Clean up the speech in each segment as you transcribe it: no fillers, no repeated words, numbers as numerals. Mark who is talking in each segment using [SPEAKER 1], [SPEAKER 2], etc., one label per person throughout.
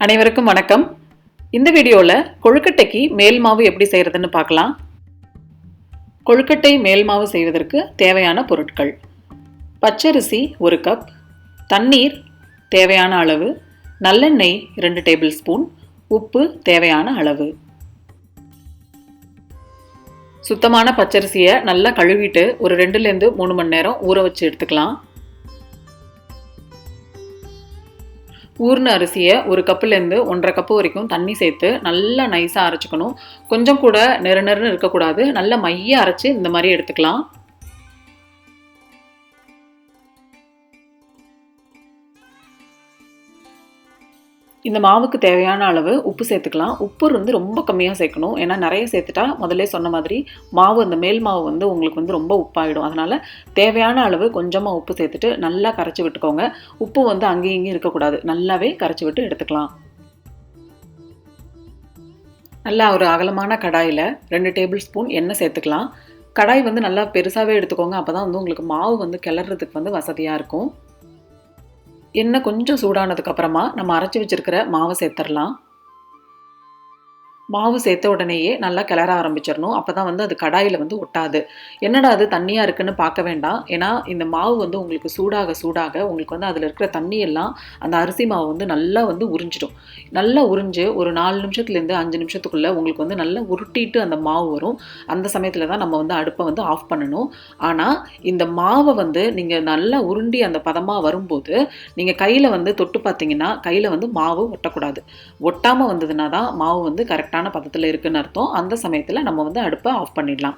[SPEAKER 1] அனைவருக்கும் வணக்கம். இந்த வீடியோவில் கொழுக்கட்டைக்கு மேல் மாவு எப்படி செய்கிறதுன்னு பார்க்கலாம். கொழுக்கட்டை மேல் மாவு செய்வதற்கு தேவையான பொருட்கள்: பச்சரிசி 1 கப், தண்ணீர் தேவையான அளவு, நல்லெண்ணெய் 2 டேபிள் ஸ்பூன், உப்பு தேவையான அளவு. சுத்தமான பச்சரிசியை நல்லா கழுவிட்டு ஒரு 2லேருந்து 3 மணி நேரம் ஊற வச்சு எடுத்துக்கலாம். ஊர்ன அரிசியை 1 கப்புலேருந்து 1.5 கப்பு வரைக்கும் தண்ணி சேர்த்து நல்லா நைஸாக அரைச்சிக்கணும். கொஞ்சம் கூட நெருன்னு இருக்கக்கூடாது. நல்லா மைய அரைச்சி இந்த மாதிரி எடுத்துக்கலாம். இந்த மாவுக்கு தேவையான அளவு உப்பு சேர்த்துக்கலாம். உப்பு ரொம்ப கம்மியாக சேர்க்கணும். ஏன்னா நிறைய சேர்த்துட்டா முதல்ல சொன்ன மாதிரி மாவு அந்த மேல் மாவு உங்களுக்கு ரொம்ப உப்பாயிடும். அதனால் தேவையான அளவு கொஞ்சமாக உப்பு சேர்த்துட்டு நல்லா கரைச்சி விட்டுக்கோங்க. உப்பு அங்கேயும் இங்கேயும் இருக்கக்கூடாது. நல்லாவே கரைச்சி விட்டு எடுத்துக்கலாம். நல்லா ஒரு அகலமான கடாயில் 2 டேபிள் ஸ்பூன் எண்ணெய் சேர்த்துக்கலாம். கடாய் நல்லா பெருசாகவே எடுத்துக்கோங்க. அப்போ தான் உங்களுக்கு மாவு கிளறதுக்கு வசதியாக இருக்கும். எண்ணெய் கொஞ்சம் சூடானதுக்கு அப்புறமா நம்ம அரைச்சி வச்சிருக்கிற மாவை சேர்த்துடலாம். மாவு சேர்த்த உடனேயே நல்லா கிளற ஆரம்பிச்சிடணும். அப்போ தான் அது கடாயில் ஒட்டாது. என்னடா அது தண்ணியாக இருக்குன்னு பார்க்க வேண்டாம். ஏன்னா இந்த மாவு உங்களுக்கு சூடாக சூடாக உங்களுக்கு அதில் இருக்கிற தண்ணியெல்லாம் அந்த அரிசி மாவு நல்லா உறிஞ்சிடும். நல்லா உறிஞ்சு ஒரு 4 நிமிஷத்துலேருந்து 5 நிமிஷத்துக்குள்ளே உங்களுக்கு நல்லா உருட்டிட்டு அந்த மாவு வரும். அந்த சமயத்தில் தான் நம்ம அடுப்பை ஆஃப் பண்ணணும். ஆனால் இந்த மாவை நீங்கள் நல்லா உருண்டி அந்த பதமாக வரும்போது நீங்கள் கையில் தொட்டு பார்த்தீங்கன்னா கையில் மாவு ஒட்டக்கூடாது. ஒட்டாமல் வந்ததுன்னா தான் மாவு கரெக்டாக பதத்தில் இருக்குன்னு அர்த்தம். அந்த சமயத்தில் நம்ம அடுப்பை ஆஃப் பண்ணிடலாம்.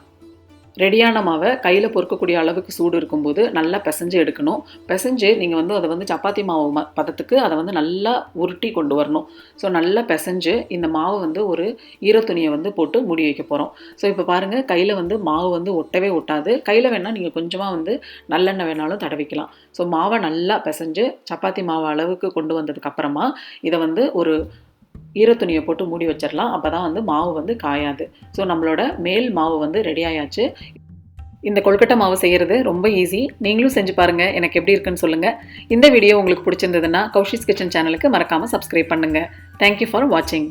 [SPEAKER 1] ரெடியான மாவை கையில் பொறுக்கக்கூடிய அளவுக்கு சூடு இருக்கும்போது நல்லா பிசைஞ்சு எடுக்கணும். பிசைஞ்சு நீங்கள் அதை சப்பாத்தி மாவு பதத்துக்கு அதை நல்லா உருட்டி கொண்டு வரணும். ஸோ நல்லா பிசைஞ்சு இந்த மாவை ஒரு ஈரத்துணியை போட்டு மூடி வைக்க போகிறோம். ஸோ இப்போ பாருங்கள், கையில் மாவு ஒட்டவே ஒட்டாது. கையில் வேணால் நீங்கள் கொஞ்சமாக நல்லெண்ணெய் வேணாலும் தடவிக்கலாம். ஸோ மாவை நல்லா பிசைஞ்சு சப்பாத்தி மாவு அளவுக்கு கொண்டு வந்ததுக்கப்புறமா இதை ஒரு ஈரத்துணியை போட்டு மூடி வச்சிடலாம். அப்போ தான் மாவு காயாது. ஸோ நம்மளோட மேல் மாவு ரெடி ஆயாச்சு. இந்த கொழுக்கட்டை மாவு செய்கிறது ரொம்ப ஈஸி. நீங்களும் செஞ்சு பாருங்கள். எனக்கு எப்படி இருக்குன்னு சொல்லுங்கள். இந்த வீடியோ உங்களுக்கு பிடிச்சிருந்ததுன்னா கௌஷிஸ் கிச்சன் சேனலுக்கு மறக்காமல் சப்ஸ்கிரைப் பண்ணுங்கள். தேங்க்யூ ஃபார் வாட்சிங்.